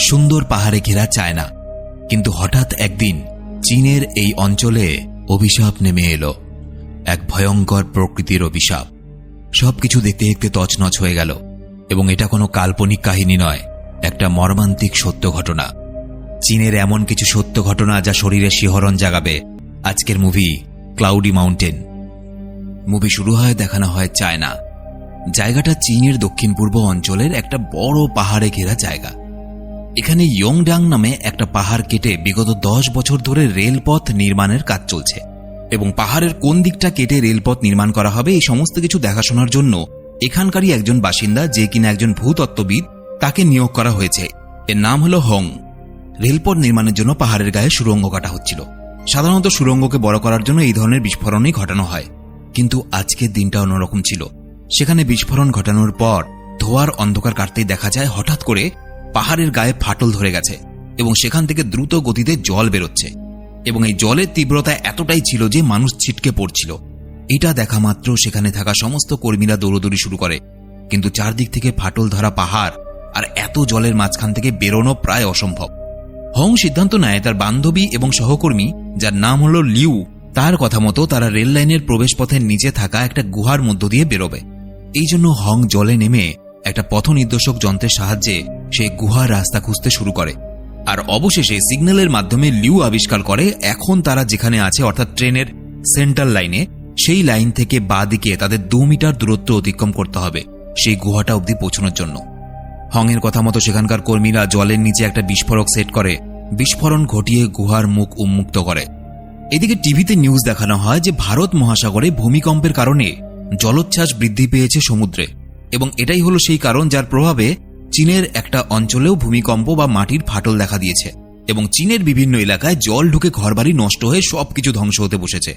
সুন্দর পাহাড়ে ঘেরা চায়না। কিন্তু হঠাৎ একদিন চীনের এই অঞ্চলে অভিশাপ নেমে এলো, এক ভয়ঙ্কর প্রকৃতির অভিশাপ। সবকিছু দেখতে দেখতে তছনছ হয়ে গেল, এবং এটা কোনো কাল্পনিক কাহিনী নয়, একটা মর্মান্তিক সত্য ঘটনা। চীনের এমন কিছু সত্য ঘটনা যা শরীরে শিহরণ জাগাবে। আজকের মুভি ক্লাউডি মাউন্টেন। মুভি শুরু হয়, দেখানো হয় চায়না। জায়গাটা চীনের দক্ষিণ পূর্ব অঞ্চলের একটা বড় পাহাড়ে ঘেরা জায়গা। এখানে ইয়ংডাং নামে একটা পাহাড় কেটে বিগত 10 বছর ধরে রেলপথ নির্মাণের কাজ চলছে, এবং পাহাড়ের কোন দিকটা কেটে রেলপথ নির্মাণ করা হবে এই সমস্ত কিছু দেখাশোনার জন্য এখানকারই একজন বাসিন্দা, যে কিনা একজন ভূতত্ত্ববিদ, তাকে নিয়োগ করা হয়েছে। এর নাম হলো হং। রেলপথ নির্মাণের জন্য পাহাড়ের গায়ে সুড়ঙ্গ কাটা হচ্ছিল। সাধারণত সুড়ঙ্গকে বড় করার জন্য এই ধরনের বিস্ফোরণই ঘটানো হয়, কিন্তু আজকের দিনটা অন্যরকম ছিল। সেখানে বিস্ফোরণ ঘটানোর পর ধোঁয়ার অন্ধকার কাটতেই দেখা যায় হঠাৎ করে পাহাড়ের গায়ে ফাটল ধরে গেছে, এবং সেখান থেকে দ্রুত গতিতে জল বেরোচ্ছে, এবং এই জলের তীব্রতা এতটাই ছিল যে মানুষ ছিটকে পড়ছিল। এটা দেখা মাত্র সেখানে থাকা সমস্ত কর্মীরা দৌড়দৌড়ি শুরু করে, কিন্তু চারদিক থেকে ফাটল ধরা পাহাড় আর এত জলের মাঝখান থেকে বেরোনো প্রায় অসম্ভব। হং সিদ্ধান্ত নেয় তার বান্ধবী এবং সহকর্মী, যার নাম হলো লিউ, তার কথা মতো তারা রেল লাইনের প্রবেশপথের নিচে থাকা একটা গুহার মধ্য দিয়ে বেরোবে। এই জন্য হং জলে নেমে একটা পথ নির্দেশক যন্ত্রের সাহায্যে সে গুহার রাস্তা খুঁজতে শুরু করে। আর অবশেষে সিগন্যালের মাধ্যমে লিউ আবিষ্কার করে এখন তারা যেখানে আছে, অর্থাৎ ট্রেনের সেন্ট্রাল লাইনে, সেই লাইন থেকে বাঁ দিকে তাদের 2 মিটার দূরত্ব অতিক্রম করতে হবে সেই গুহাটা অবধি পৌঁছানোর জন্য। হংয়ের কথা মতো সেখানকার কর্মীরা জলের নিচে একটা বিস্ফোরক সেট করে বিস্ফোরণ ঘটিয়ে গুহার মুখ উন্মুক্ত করে। এদিকে টিভিতে নিউজ দেখানো হয় যে ভারত মহাসাগরে ভূমিকম্পের কারণে জলোচ্ছ্বাস বৃদ্ধি পেয়েছে সমুদ্রে, এবং এটাই হলো সেই কারণ যার প্রভাবে চীনের একটা অঞ্চলেও ভূমিকম্প বা মাটির ফাটল দেখা দিয়েছে, এবং চীনের বিভিন্ন এলাকায় জল ঢুকে ঘরবাড়ি নষ্ট হয়ে সবকিছু ধ্বংস হতে বসেছে।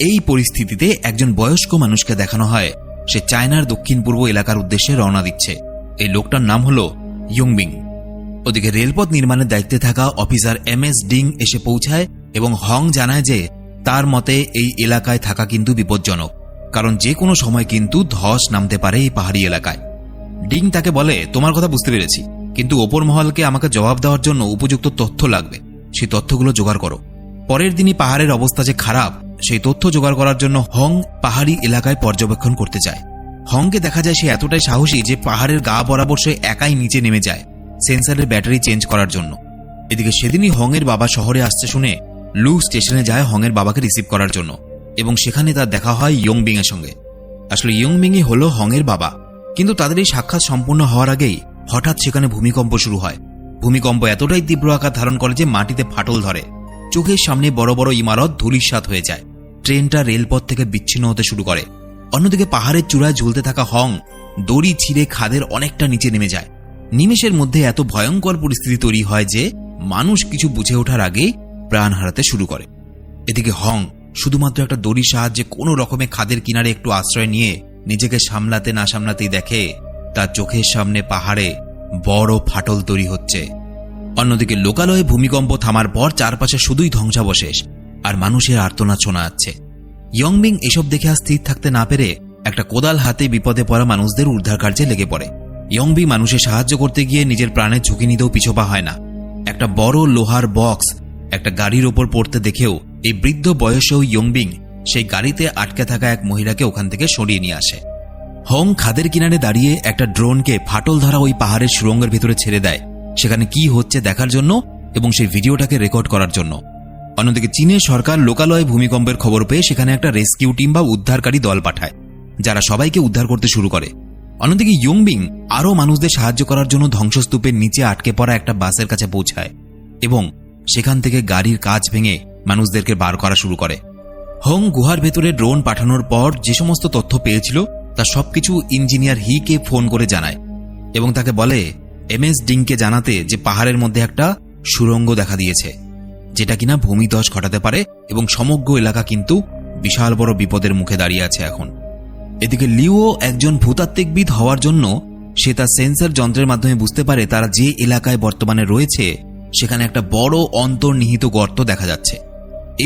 এই পরিস্থিতিতে একজন বয়স্ক মানুষকে দেখানো হয়, সে চায়নার দক্ষিণ পূর্ব এলাকার উদ্দেশ্যে রওনা দিচ্ছে। এই লোকটার নাম হলো ইয়ংবিং। ওদিকে রেলপথ নির্মাণের দায়িত্বে থাকা অফিসার MS ডিং এসে পৌঁছায়, এবং হং জানায় যে তার মতে এই এলাকায় থাকা কিন্তু বিপজ্জনক, কারণ যে কোনো সময় কিন্তু ধস নামতে পারে এই পাহাড়ি এলাকায়। ডিং তাকে বলে, তোমার কথা বুঝতে পেরেছি, কিন্তু ওপর মহলকে আমাকে জবাব দেওয়ার জন্য উপযুক্ত তথ্য লাগবে, সেই তথ্যগুলো জোগাড় করো। পরের দিনই পাহাড়ের অবস্থা যে খারাপ সেই তথ্য জোগাড় করার জন্য হং পাহাড়ি এলাকায় পর্যবেক্ষণ করতে যায়। হংকে দেখা যায় সে এতটাই সাহসী যে পাহাড়ের গা বরাবর সে একাই নিচে নেমে যায় সেন্সারের ব্যাটারি চেঞ্জ করার জন্য। এদিকে সেদিনই হংয়ের বাবা শহরে আসছে শুনে লু স্টেশনে যায় হংয়ের বাবাকে রিসিভ করার জন্য, এবং সেখানে তার দেখা হয় ইয়ংবিং এর সঙ্গে। আসলে ইয়ংবিংই হলো হংয়ের বাবা, কিন্তু তাদের এই সাক্ষাৎ সম্পূর্ণ হওয়ার আগেই হঠাৎ সেখানে ভূমিকম্প শুরু হয়। ভূমিকম্প এতটাই তীব্র আকার ধারণ করে যে মাটিতে ফাটল ধরে, চোখের সামনে বড় বড় ইমারত ধূলিসাৎ হয়ে যায়, ট্রেনটা রেলপথ থেকে বিচ্ছিন্ন হতে শুরু করে। অন্যদিকে পাহাড়ের চূড়ায় ঝুলতে থাকা হং দড়ি ছিঁড়ে খাদের অনেকটা নিচে নেমে যায়। নিমেষের মধ্যে এত ভয়ঙ্কর পরিস্থিতি তৈরি হয় যে মানুষ কিছু বুঝে ওঠার আগেই প্রাণ হারাতে শুরু করে। এদিকে হং শুধুমাত্র একটা দড়ির সাহায্যে কোনো রকমে খাদের কিনারে একটু আশ্রয় নিয়ে নিজেকে সামলাতে না সামলাতেই দেখে তার চোখের সামনে পাহাড়ে বড় ফাটল তৈরি হচ্ছে। অন্যদিকে লোকালয়ে ভূমিকম্প থামার পর চারপাশে শুধুই ধ্বংসাবশেষ আর মানুষের আর্তনাদ শোনা যাচ্ছে। ইয়ংবিং এসব দেখে আর স্থির থাকতে না পেরে একটা কোদাল হাতে বিপদে পড়া মানুষদের উদ্ধার কার্যে লেগে পড়ে। ইয়ংবিং মানুষের সাহায্য করতে গিয়ে নিজের প্রাণের ঝুঁকি নিতেও পিছপা হয় না। একটা বড় লোহার বক্স একটা গাড়ির ওপর পড়তে দেখেও এই বৃদ্ধ বয়সেও ইয়ংবিং সেই গাড়িতে আটকে থাকা এক মহিলাকে ওখান থেকে সরিয়ে নিয়ে আসে। হং খাদের কিনারে দাঁড়িয়ে একটা ড্রোনকে ফাটল ধরা ওই পাহাড়ের সুড়ঙ্গের ভেতরে ছেড়ে দেয় সেখানে কি হচ্ছে দেখার জন্য এবং সেই ভিডিওটাকে রেকর্ড করার জন্য। অন্যদিকে চীনের সরকার লোকালয়ে ভূমিকম্পের খবর পেয়ে সেখানে একটা রেস্কিউ টিম বা উদ্ধারকারী দল পাঠায়, যারা সবাইকে উদ্ধার করতে শুরু করে। অন্যদিকে ইয়ংবিং আরও মানুষদের সাহায্য করার জন্য ধ্বংসস্তূপের নিচে আটকে পড়া একটা বাসের কাছে পৌঁছায় এবং সেখান থেকে গাড়ির কাঁচ ভেঙে মানুষদেরকে বার করা শুরু করে। হং গুহার ভেতরে ড্রোন পাঠানোর পর যে সমস্ত তথ্য পেয়েছিল তা সবকিছু ইঞ্জিনিয়ার হিকে ফোন করে জানায় এবং তাকে বলে MS ডিংকে জানাতে যে পাহাড়ের মধ্যে একটা সুড়ঙ্গ দেখা দিয়েছে, যেটা কিনা ভূমিধস ঘটাতে পারে এবং সমগ্র এলাকা কিন্তু বিশাল বড় বিপদের মুখে দাঁড়িয়ে আছে এখন। এদিকে লিও একজন ভূতাত্ত্বিকবিদ হওয়ার জন্য সে তার সেন্সর যন্ত্রের মাধ্যমে বুঝতে পারে তারা যে এলাকায় বর্তমানে রয়েছে সেখানে একটা বড় অন্তর্নিহিত গর্ত দেখা যাচ্ছে।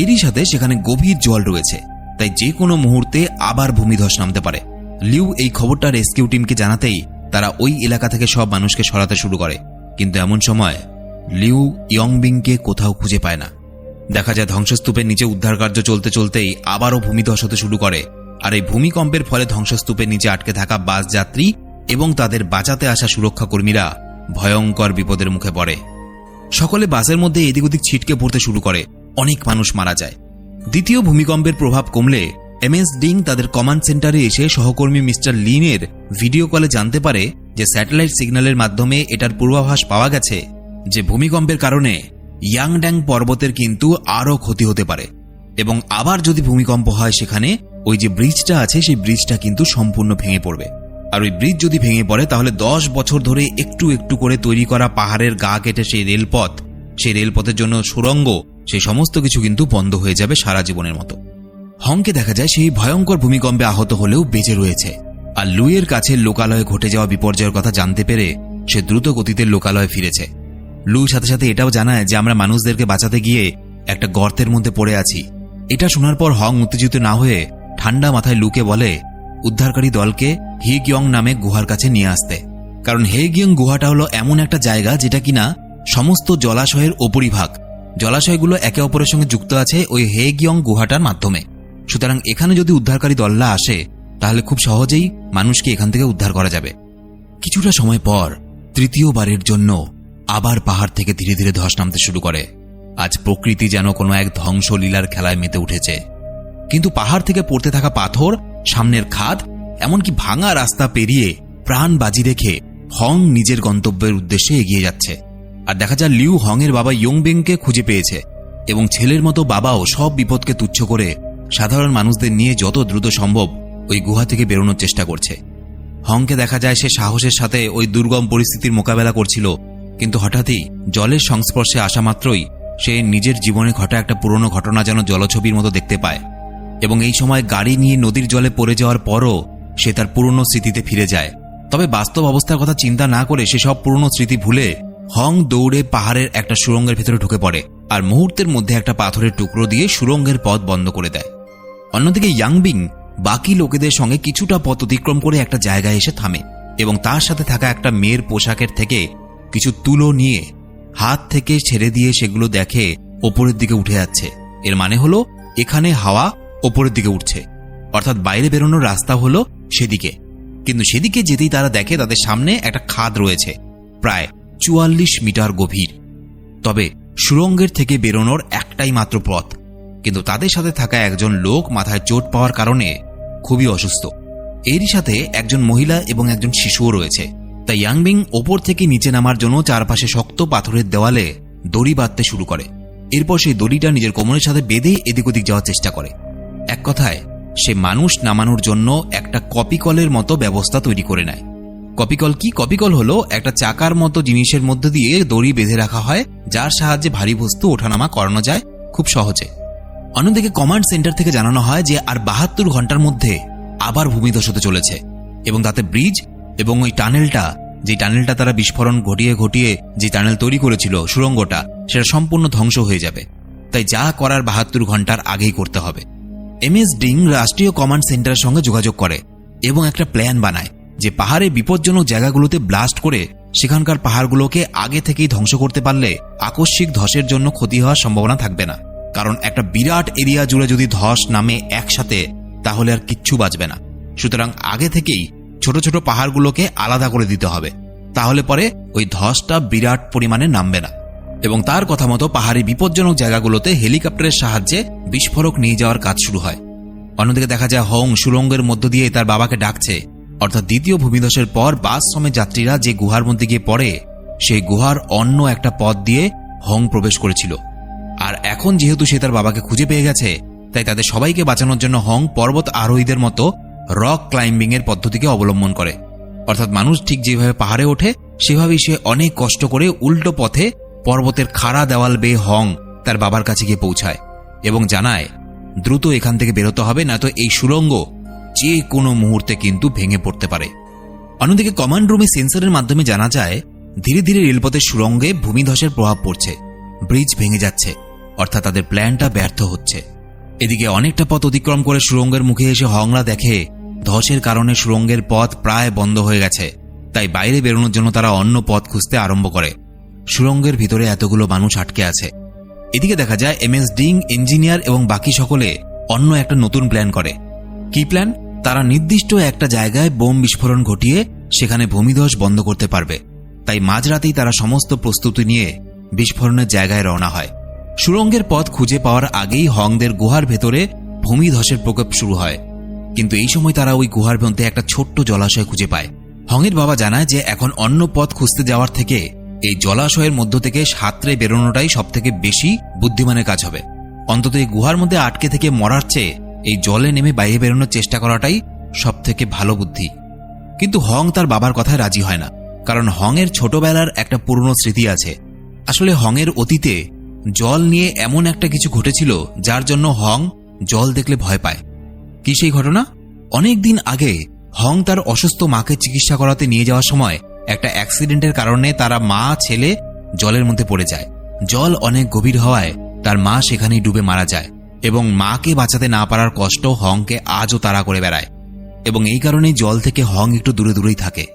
এরই সাথে সেখানে গভীর জল রয়েছে, তাই যে কোনো মুহূর্তে আবার ভূমিধস নামতে পারে। লিউ এই খবরটা রেস্কিউ টিমকে জানাতেই তারা ওই এলাকা থেকে সব মানুষকে সরাতে শুরু করে কিন্তু এমন সময় লিউ ইয়ংবিংকে কোথাও খুঁজে পায় না। দেখা যায় ধ্বংসস্তূপের নিচে উদ্ধার কার্য চলতে চলতেই আবারও ভূমিধস হতে শুরু করে, আর এই ভূমিকম্পের ফলে ধ্বংসস্তূপের নিচে আটকে থাকা বাস যাত্রী এবং তাদের বাঁচাতে আসা সুরক্ষা কর্মীরা ভয়ঙ্কর বিপদের মুখে পড়ে। সকলে বাসের মধ্যে এদিক ওদিক ছিটকে পড়তে শুরু করে, অনেক মানুষ মারা যায়। দ্বিতীয় ভূমিকম্পের প্রভাব কমলে এমএস ডিং তাদের কমান্ড সেন্টারে এসে সহকর্মী মিস্টার লিনের ভিডিও কলে জানতে পারে যে স্যাটেলাইট সিগন্যালের মাধ্যমে এটার পূর্বাভাস পাওয়া গেছে যে ভূমিকম্পের কারণে ইয়াংড্যাং পর্বতের কিন্তু আরও ক্ষতি হতে পারে, এবং আবার যদি ভূমিকম্প হয় সেখানে ওই যে ব্রিজটা আছে সেই ব্রিজটা কিন্তু সম্পূর্ণ ভেঙে পড়বে। আর ওই ব্রিজ যদি ভেঙে পড়ে তাহলে 10 বছর ধরে একটু একটু করে তৈরি করা পাহাড়ের গা কেটে সেই রেলপথ, সেই রেলপথের জন্য সুড়ঙ্গ, সেই সমস্ত কিছু কিন্তু বন্ধ হয়ে যাবে সারা জীবনের মতো। হংকে দেখা যায় সেই ভয়ঙ্কর ভূমিকম্পে আহত হলেও বেঁচে রয়েছে, আর লুইয়ের কাছে লোকালয়ে ঘটে যাওয়া বিপর্যয়ের কথা জানতে পেরে সে দ্রুত গতিতে লোকালয়ে ফিরেছে। লু সাথে সাথে এটাও জানায় যে আমরা মানুষদেরকে বাঁচাতে গিয়ে একটা গর্তের মধ্যে পড়ে আছি। এটা শোনার পর হং উত্তেজিত না হয়ে ঠান্ডা মাথায় লুকে বলে উদ্ধারকারী দলকে হি গিয়ং নামে গুহার কাছে নিয়ে আসতে, কারণ হে গিয়ং গুহাটা হলো এমন একটা জায়গা যেটা কিনা সমস্ত জলাশয়ের উপরিভাগ, জলাশয়গুলো একে অপরের সঙ্গে যুক্ত আছে ওই হে গিয়ং গুহাটার মাধ্যমে। সুতরাং এখানে যদি উদ্ধারকারী দলরা আসে তাহলে খুব সহজেই মানুষকে এখান থেকে উদ্ধার করা যাবে। কিছুটা সময় পর তৃতীয়বারের জন্য আবার পাহাড় থেকে ধীরে ধীরে ধস নামতে শুরু করে। আজ প্রকৃতি যেন কোনো এক ধ্বংসলীলার খেলায় মেতে উঠেছে। কিন্তু পাহাড় থেকে পড়তে থাকা পাথর, সামনের খাদ, এমনকি ভাঙা রাস্তা পেরিয়ে প্রাণ বাজি রেখে হং নিজের গন্তব্যের উদ্দেশ্যে এগিয়ে যাচ্ছে। আর দেখা যায় লিউ হংয়ের বাবা ইয়ংবিংকে খুঁজে পেয়েছে, এবং ছেলের মতো বাবাও সব বিপদকে তুচ্ছ করে সাধারণ মানুষদের নিয়ে যত দ্রুত সম্ভব ওই গুহা থেকে বেরোনোর চেষ্টা করছে। হংকে দেখা যায় সে সাহসের সাথে ওই দুর্গম পরিস্থিতির মোকাবেলা করছিল, কিন্তু হঠাৎই জলের সংস্পর্শে আসা মাত্রই সে নিজের জীবনে ঘটা একটা পুরনো ঘটনা যেন জলছবির মতো দেখতে পায়, এবং এই সময় গাড়ি নিয়ে নদীর জলে পড়ে যাওয়ার পরও সে তার পুরনো স্মৃতিতে ফিরে যায়। তবে বাস্তব অবস্থার কথা চিন্তা না করে সে সব পুরনো স্মৃতি ভুলে হং দৌড়ে পাহাড়ের একটা সুড়ঙ্গের ভেতরে ঢুকে পড়ে, আর মুহূর্তের মধ্যে একটা পাথরের টুকরো দিয়ে সুড়ঙ্গের পথ বন্ধ করে দেয়। অন্যদিকে ইয়াংবিং বাকি লোকেদের সঙ্গে কিছুটা পথ অতিক্রম করে একটা জায়গায় এসে থামে, এবং তার সাথে থাকা একটা মেয়ের পোশাকের থেকে কিছু তুলো নিয়ে হাত থেকে ছেড়ে দিয়ে সেগুলো দেখে ওপরের দিকে উঠে যাচ্ছে। এর মানে হলো এখানে হাওয়া ওপরের দিকে উঠছে, অর্থাৎ বাইরে বেরোনোর রাস্তা হলো সেদিকে। কিন্তু সেদিকে যেতেই তারা দেখে তাদের সামনে একটা খাদ রয়েছে প্রায় 44 মিটার গভীর। তবে সুড়ঙ্গের থেকে বেরোনোর একটাই মাত্র পথ, কিন্তু তাদের সাথে থাকা একজন লোক মাথায় চোট পাওয়ার কারণে খুবই অসুস্থ। এরই সাথে একজন মহিলা এবং একজন শিশুও রয়েছে। তাই ইয়াংবিং ওপর থেকে নিচে নামার জন্য চারপাশে শক্ত পাথরের দেওয়ালে দড়ি বাঁধতে শুরু করে। এরপর সেই দড়িটা নিজের কোমরের সাথে বেঁধে এদিক ওদিক যাওয়ার চেষ্টা করে। এক কথায় সে মানুষ নামানোর জন্য একটা কপিকলের মতো ব্যবস্থা তৈরি করে নেয়। কপিকল কি? কপিকল হলো একটা চাকার মতো জিনিসের মধ্যে দিয়ে দড়ি বেঁধে রাখা হয়, যার সাহায্যে ভারী বস্তু ওঠানামা করানো যায় খুব সহজে। অন্যদিকে কমান্ড সেন্টার থেকে জানানো হয় যে আর 72 ঘন্টার মধ্যে আবার ভূমিধস হতে চলেছে, এবং তাতে ব্রিজ এবং ওই টানেলটা, যে টানেলটা তারা বিস্ফোরণ ঘটিয়ে ঘটিয়ে যে টানেল তৈরি করেছিল সুড়ঙ্গটা, সেটা সম্পূর্ণ ধ্বংস হয়ে যাবে। তাই যা করার 72 ঘন্টার আগেই করতে হবে। এমএস ডিং রাষ্ট্রীয় কমান্ড সেন্টারের সঙ্গে যোগাযোগ করে এবং একটা প্ল্যান বানায় যে পাহাড়ে বিপজ্জনক জায়গাগুলোতে ব্লাস্ট করে সেখানকার পাহাড়গুলোকে আগে থেকেই ধ্বংস করতে পারলে আকস্মিক ধসের জন্য ক্ষতি হওয়ার সম্ভাবনা থাকবে না। কারণ একটা বিরাট এরিয়া জুড়ে যদি ধস নামে একসাথে তাহলে আর কিচ্ছু বাঁচবে না। সুতরাং আগে থেকেই ছোট ছোট পাহাড়গুলোকে আলাদা করে দিতে হবে, তাহলে পরে ওই ধসটা বিরাট পরিমাণে নামবে না। এবং তার কথা মতো পাহাড়ি বিপজ্জনক জায়গাগুলোতে হেলিকপ্টারের সাহায্যে বিস্ফোরক নিয়ে যাওয়ার কাজ শুরু হয়। অন্যদিকে দেখা যায় হং সুড়ঙ্গের মধ্য দিয়ে তার বাবাকে ডাকছে, অর্থাৎ দ্বিতীয় ভূমিধসের পর বাস সমেত যাত্রীরা যে গুহার মধ্যে গিয়ে পড়ে সেই গুহার অন্য একটা পথ দিয়ে হং প্রবেশ করেছিল। আর এখন যেহেতু সে তার বাবাকে খুঁজে পেয়ে গেছে, তাই তাদের সবাইকে বাঁচানোর জন্য হং পর্বত আরোহীদের মতো রক ক্লাইম্বিং এর পদ্ধতিকে অবলম্বন করে। অর্থাৎ মানুষ ঠিক যেভাবে পাহাড়ে ওঠে সেভাবেই সে অনেক কষ্ট করে উল্টো পথে পর্বতের খাড়া দেওয়াল বেয়ে হং তার বাবার কাছে গিয়ে পৌঁছায় এবং জানায় দ্রুত এখান থেকে বেরোতে হবে, নয়তো এই সুড়ঙ্গ যে কোনো মুহূর্তে কিন্তু ভেঙে পড়তে পারে। অন্যদিকে কমান্ড রুমে সেন্সরের মাধ্যমে জানা যায় ধীরে ধীরে রেলপথের সুড়ঙ্গে ভূমিধসের প্রভাব পড়ছে, ব্রিজ ভেঙে যাচ্ছে, অর্থাৎ তাদের প্ল্যানটা ব্যর্থ হচ্ছে। এদিকে অনেকটা পথ অতিক্রম করে সুড়ঙ্গের মুখে এসে হংরা দেখে ধসের কারণে সুড়ঙ্গের পথ প্রায় বন্ধ হয়ে গেছে। তাই বাইরে বেরোনোর জন্য তারা অন্য পথ খুঁজতে আরম্ভ করে। সুড়ঙ্গের ভিতরে এতগুলো মানুষ আটকে আছে। এদিকে দেখা যায় MS ডিং, ইঞ্জিনিয়ার এবং বাকি সকলে অন্য একটা নতুন প্ল্যান করে। কি প্ল্যান? তারা নির্দিষ্ট একটা জায়গায় বোম বিস্ফোরণ ঘটিয়ে সেখানে ভূমিধস বন্ধ করতে পারবে। তাই মাঝরাতেই তারা সমস্ত প্রস্তুতি নিয়ে বিস্ফোরণের জায়গায় রওনা হয়। সুড়ঙ্গের পথ খুঁজে পাওয়ার আগেই হংদের গুহার ভেতরে ভূমিধসের প্রকোপ শুরু হয়। কিন্তু এই সময় তারা ওই গুহার মধ্যে একটা ছোট্ট জলাশয় খুঁজে পায়। হংয়ের বাবা জানায় যে এখন অন্য পথ খুঁজতে যাওয়ার থেকে এই জলাশয়ের মধ্য থেকে সাঁতরে বেরোনোটাই সবথেকে বেশি বুদ্ধিমানের কাজ হবে। অন্তত এই গুহার মধ্যে আটকে থেকে মরার চেয়ে এই জলে নেমে বাইরে বেরোনোর চেষ্টা করাটাই সবথেকে ভালো বুদ্ধি। কিন্তু হং তার বাবার কথায় রাজি হয় না, কারণ হংয়ের ছোটবেলার একটা পুরনো স্মৃতি আছে। আসলে হংয়ের অতীতে জল নিয়ে এমন একটা কিছু ঘটেছিল যার জন্য হং জল দেখলে ভয় পায়। কি সেই ঘটনা? অনেকদিন আগে হং তার অসুস্থ মাকে চিকিৎসা করাতে নিয়ে যাওয়ার সময় একটা অ্যাক্সিডেন্টের কারণে তারা মা ছেলে জলের মধ্যে পড়ে যায়। জল অনেক গভীর হওয়ায় তার মা সেখানেই ডুবে মারা যায় এবং মাকে বাঁচাতে না পারার কষ্ট হংকে আজও তাড়া করে বেড়ায়। এবং এই কারণেই জল থেকে হং একটু দূরে দূরেই থাকে,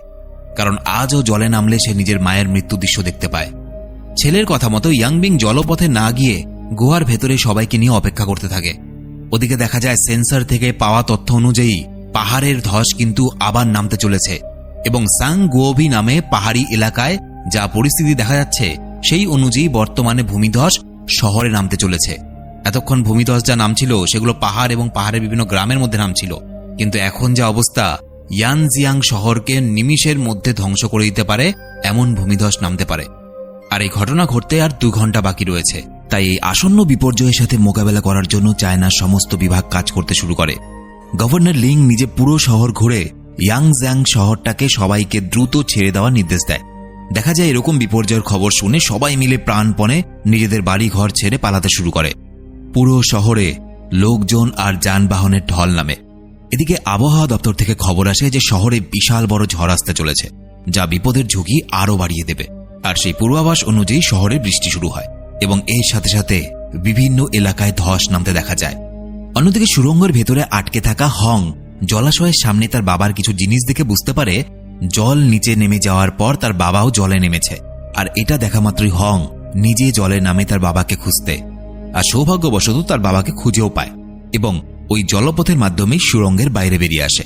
কারণ আজও জলে নামলে সে নিজের মায়ের মৃত্যু দৃশ্য দেখতে পায়। ছেলের কথা মতো ইয়াংবিং জলপথে না গিয়ে গুহার ভেতরে সবাইকে নিয়ে অপেক্ষা করতে থাকে। ওদিকে দেখা যায় সেন্সর থেকে পাওয়া তথ্য অনুযায়ী পাহাড়ের ধস কিন্তু আবার নামতে চলেছে এবং সাং গুওভি নামে পাহাড়ি এলাকায় যা পরিস্থিতি দেখা যাচ্ছে সেই অনুযায়ী বর্তমানে ভূমিধস শহরে নামতে চলেছে। এতক্ষণ ভূমিধস যা নামছিল সেগুলো পাহাড় এবং পাহাড়ের বিভিন্ন গ্রামের মধ্যে নামছিল, কিন্তু এখন যা অবস্থা, ইয়ানজিয়াং শহরকে নিমিষের মধ্যে ধ্বংস করে দিতে পারে এমন ভূমিধস নামতে পারে। আর এই ঘটনা ঘটতে আর 2 ঘন্টা বাকি রয়েছে। তাই এই আসন্ন বিপর্যয়ের সাথে মোকাবেলা করার জন্য চায়নার সমস্ত বিভাগ কাজ করতে শুরু করে। গভর্নর লিং নিজে পুরো শহর ঘুরে ইয়াংজিয়াং শহরটাকে সবাইকে দ্রুত ছেড়ে দেওয়ার নির্দেশ দেয়। দেখা যায় এরকম বিপর্যয়ের খবর শুনে সবাই মিলে প্রাণপণে নিজেদের বাড়ি ঘর ছেড়ে পালাতে শুরু করে। পুরো শহরে লোকজন আর যানবাহনের ঢল নামে। এদিকে আবহাওয়া দপ্তর থেকে খবর আসে যে শহরে বিশাল বড় ঝড় আসতে চলেছে, যা বিপদের ঝুঁকি আরও বাড়িয়ে দেবে। আর সেই পূর্বাভাস অনুযায়ী শহরে বৃষ্টি শুরু হয় এবং এর সাথে সাথে বিভিন্ন এলাকায় ধস নামতে দেখা যায়। অন্যদিকে সুড়ঙ্গের ভেতরে আটকে থাকা হং জলাশয়ের সামনে তার বাবার কিছু জিনিস দেখে বুঝতে পারে জল নিচে নেমে যাওয়ার পর তার বাবাও জলে নেমেছে। আর এটা দেখা মাত্রই হং নিজে জলে নামে তার বাবাকে খুঁজতে, আর সৌভাগ্যবশত তার বাবাকে খুঁজেও পায় এবং ওই জলপথের মাধ্যমে সুড়ঙ্গের বাইরে বেরিয়ে আসে।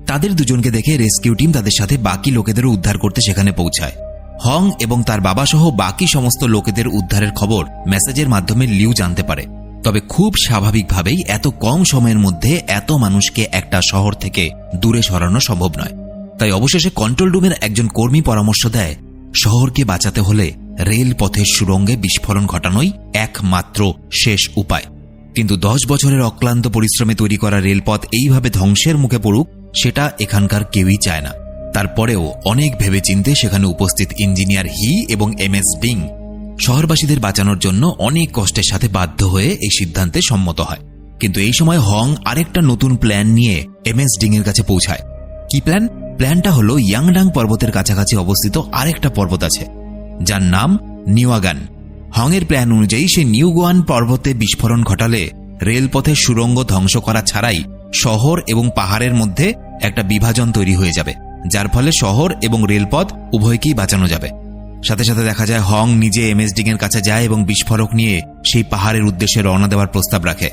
তাদের দুজনকে দেখে রেস্কিউ টিম তাদের সাথে বাকি লোকেদেরও উদ্ধার করতে সেখানে পৌঁছায়। হং এবং তার বাবা সহ বাকি সমস্ত লোকেদের উদ্ধারের খবর মেসেজের মাধ্যমে লিউ জানতে পারে। তবে খুব স্বাভাবিকভাবেই এত কম সময়ের মধ্যে এত মানুষকে একটা শহর থেকে দূরে সরানো সম্ভব নয়। তাই অবশেষে কন্ট্রোল রুমের একজন কর্মী পরামর্শ দেয় শহরকে বাঁচাতে হলে রেলপথের সুড়ঙ্গে বিস্ফোরণ ঘটানোই একমাত্র শেষ উপায়। কিন্তু 10 বছরের অক্লান্ত পরিশ্রমে তৈরি করা রেলপথ এইভাবে ধ্বংসের মুখে পড়ুক সেটা এখানকার কেউই চায় না। তারপরেও অনেক ভেবেচিন্তে সেখানে উপস্থিত ইঞ্জিনিয়ার হি এবং MS ডিং শহরবাসীদের বাঁচানোর জন্য অনেক কষ্টের সাথে বাধ্য হয়ে এই সিদ্ধান্তে সম্মত হয়। কিন্তু এই সময় হং আরেকটা নতুন প্ল্যান নিয়ে MS ডিং এর কাছে পৌঁছায়। কি প্ল্যান? প্ল্যানটা হলো ইয়াংডাং পর্বতের কাছাকাছি অবস্থিত আরেকটা পর্বত আছে যার নাম নিওয়াগান। হংয়ের প্ল্যান অনুযায়ী সে নিউগুয়ান পর্বতে বিস্ফোরণ ঘটালে রেলপথের সুড়ঙ্গ ধ্বংস করা ছাড়াই শহর এবং পাহাড়ের মধ্যে একটা বিভাজন তৈরি হয়ে যাবে, যার ফলে শহর এবং রেলপথ উভয়কেই বাঁচানো যাবে। সাথে সাথে দেখা যায় হং নিজে MS ডিং এর কাছে যায় এবং বিস্ফোরক নিয়ে সেই পাহাড়ের উদ্দেশ্যে রওনা দেওয়ার প্রস্তাব রাখে।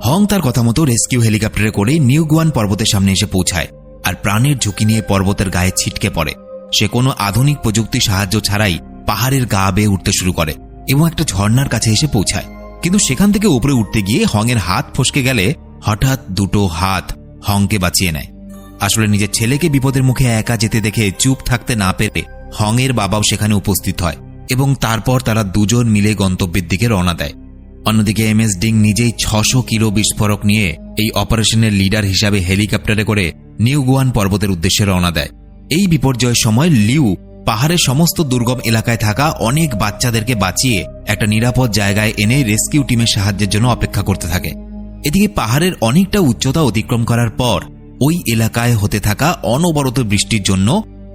হং তার কথা মতো রেস্কিউ হেলিকপ্টারে করে নিউগুয়ান পর্বতের সামনে এসে পৌঁছায় আর প্রাণের ঝুঁকি নিয়ে পর্বতের গায়ে ছিটকে পড়ে। সে কোনো আধুনিক প্রযুক্তি সাহায্য ছাড়াই পাহাড়ের গা বেয়ে উঠতে শুরু করে এবং একটা ঝর্ণার কাছে এসে পৌঁছায়। কিন্তু সেখান থেকে উপরে উঠতে গিয়ে হংয়ের হাত ফসকে গেলে হঠাৎ 2টো হাত হংকে বাঁচিয়ে নেয়। আসলে নিজের ছেলেকে বিপদের মুখে একা যেতে দেখে চুপ থাকতে না পেরে হংয়ের বাবাও সেখানে উপস্থিত হয় এবং তারপর তারা দুজন মিলে গন্তব্যের দিকে রওনা দেয়। অন্যদিকে MS ডিং নিজেই 600 কিলো বিস্ফোরক নিয়ে এই অপারেশনের লিডার হিসাবে হেলিকপ্টারে করে নিউগুয়ান পর্বতের উদ্দেশ্যে রওনা দেয়। এই বিপর্যয়ের সময় লিউ পাহাড়ের সমস্ত দুর্গম এলাকায় থাকা অনেক বাচ্চাদেরকে বাঁচিয়ে একটা নিরাপদ জায়গায় এনে রেস্কিউ টিমের সাহায্যের জন্য অপেক্ষা করতে থাকে। এদিকে পাহাড়ের অনেকটা উচ্চতা অতিক্রম করার পর ওই এলাকায় হতে থাকা অনবরত বৃষ্টির জন্য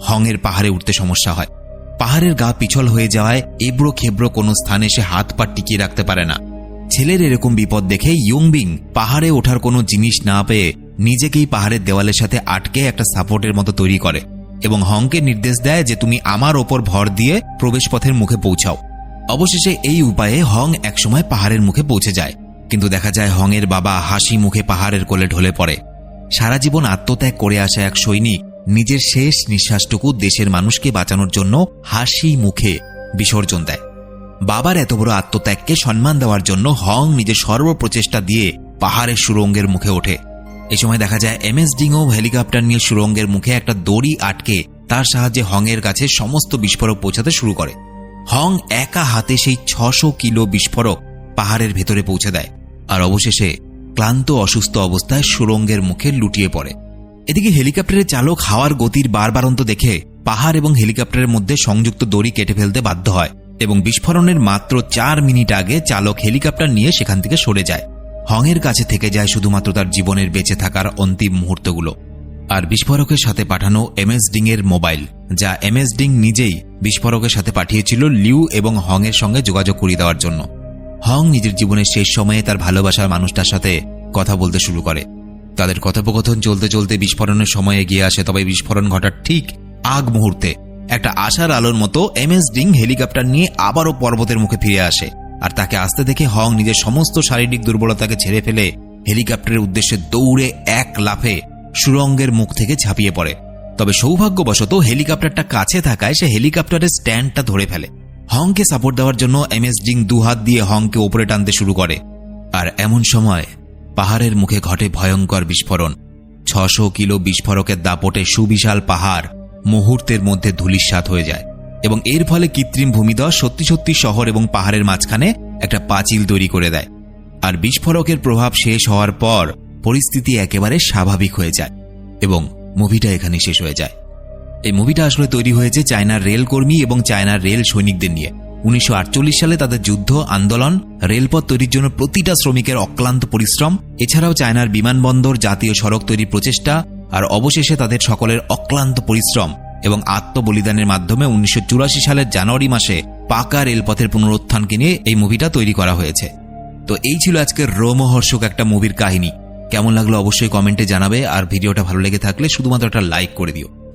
হংয়ের পাহাড়ে উঠতে সমস্যা হয়। পাহাড়ের গা পিছল হয়ে যাওয়ায় এবড়ো খেবড়ো কোনো স্থানে সে হাত পা টিকিয়ে রাখতে পারে না। ছেলের এরকম বিপদ দেখে ইয়ংবিং পাহাড়ে ওঠার কোনো জিনিস না পেয়ে নিজেকেই পাহাড়ের দেওয়ালের সাথে আটকে একটা সাপোর্টের মতো তৈরি করে এবং হংকে নির্দেশ দেয় যে তুমি আমার ওপর ভর দিয়ে প্রবেশপথের মুখে পৌঁছাও। অবশেষে এই উপায়ে হং একসময় পাহাড়ের মুখে পৌঁছে যায়, কিন্তু দেখা যায় হংয়ের বাবা হাসি মুখে পাহাড়ের কোলে ঢলে পড়ে। সারা জীবন আত্মত্যাগ করে আসা এক সৈনিক নিজের শেষ নিঃশ্বাসটুকু দেশের মানুষকে বাঁচানোর জন্য হাসি মুখে বিসর্জন দেয়। বাবার এত বড় আত্মত্যাগকে সম্মান দেওয়ার জন্য হং নিজের সর্বপ্রচেষ্টা দিয়ে পাহাড়ের সুড়ঙ্গের মুখে ওঠে। এই সময় দেখা যায় MS ডিংও হেলিকপ্টার নিয়ে সুড়ঙ্গের মুখে একটা দড়ি আটকে তার সাহায্যে হংয়ের কাছে সমস্ত বিস্ফোরক পৌঁছাতে শুরু করে। হং একা হাতে সেই 600 কিলো বিস্ফোরক পাহাড়ের ভেতরে পৌঁছে দেয়, আর অবশেষে ক্লান্ত অসুস্থ অবস্থায় সুড়ঙ্গের মুখে লুটিয়ে পড়ে। এদিকে হেলিকপ্টারের চালক হাওয়ার গতির বাড়বাড়ন্ত দেখে পাহাড় এবং হেলিকপ্টারের মধ্যে সংযুক্ত দড়ি কেটে ফেলতে বাধ্য হয় এবং বিস্ফোরণের মাত্র 4 মিনিট আগে চালক হেলিকপ্টার নিয়ে সেখান থেকে সরে যায়। হংয়ের কাছে থেকে যায় শুধুমাত্র তার জীবনের বেঁচে থাকার অন্তিম মুহূর্তগুলো আর বিস্ফোরকের সাথে পাঠানো MS ডিংয়ের মোবাইল, যা MS ডিং নিজেই বিস্ফোরকের সাথে পাঠিয়েছিল লিউ এবং হংয়ের সঙ্গে যোগাযোগ করিয়ে দেওয়ার জন্য। হং নিজের জীবনের শেষ সময়ে তার ভালোবাসার মানুষটার সাথে কথা বলতে শুরু করে। তাদের কথোপকথন চলতে চলতে বিস্ফোরণের সময় এগিয়ে আসে, তবে বিস্ফোরণ ঘটার ঠিক আগ মুহূর্তে একটা আশার আলোর মতো MS ডিং হেলিকপ্টার নিয়ে আবারও পর্বতের মুখে ফিরে আসে, আর তাকে আসতে দেখে হং নিজের সমস্ত শারীরিক দুর্বলতাকে ছেড়ে ফেলে হেলিকপ্টারের উদ্দেশ্যে দৌড়ে এক লাফে সুড়ঙ্গের মুখ থেকে ঝাঁপিয়ে পড়ে। তবে সৌভাগ্যবশত হেলিকপ্টারটা কাছে থাকায় সে হেলিকপ্টারের স্ট্যান্ডটা ধরে ফেলে। হংকে সাপোর্ট দেওয়ার জন্য MS ডিং দুহাত দিয়ে হংকে ওপরে টানতে শুরু করে, আর এমন সময় পাহাড়ের মুখে ঘটে ভয়ঙ্কর বিস্ফোরণ। 600 কিলো বিস্ফোরকের দাপটে সুবিশাল পাহাড় মুহূর্তের মধ্যে ধূলিসাৎ হয়ে যায় এবং এর ফলে কৃত্রিম ভূমিধস সত্যি সত্যি শহর এবং পাহাড়ের মাঝখানে একটা পাঁচিল তৈরি করে দেয়। আর বিস্ফোরকের প্রভাব শেষ হওয়ার পর পরিস্থিতি একেবারে স্বাভাবিক হয়ে যায় এবং মুভিটা এখানে শেষ হয়ে যায়। এই মুভিটা আসলে তৈরি হয়েছে চায়নার রেলকর্মী এবং চায়নার রেল সৈনিকদের নিয়ে। 1948 সালে তাদের যুদ্ধ আন্দোলন, রেলপথ তৈরির জন্য প্রতিটা শ্রমিকের অক্লান্ত পরিশ্রম, এছাড়াও চায়নার বিমানবন্দর, জাতীয় সড়ক তৈরির প্রচেষ্টা, আর অবশেষে তাদের সকলের অক্লান্ত পরিশ্রম এবং আত্মবলিদানের মাধ্যমে 1984 সালের জানুয়ারি মাসে পাকা রেলপথের পুনরুত্থানকে নিয়ে এই মুভিটা তৈরি করা হয়েছে। তো এই ছিল আজকের রোমহর্ষক একটা মুভির কাহিনী। কেমন লাগলো অবশ্যই কমেন্টে জানাবে, আর ভিডিওটা ভালো লেগে থাকলে শুধুমাত্র একটা লাইক করে দিও।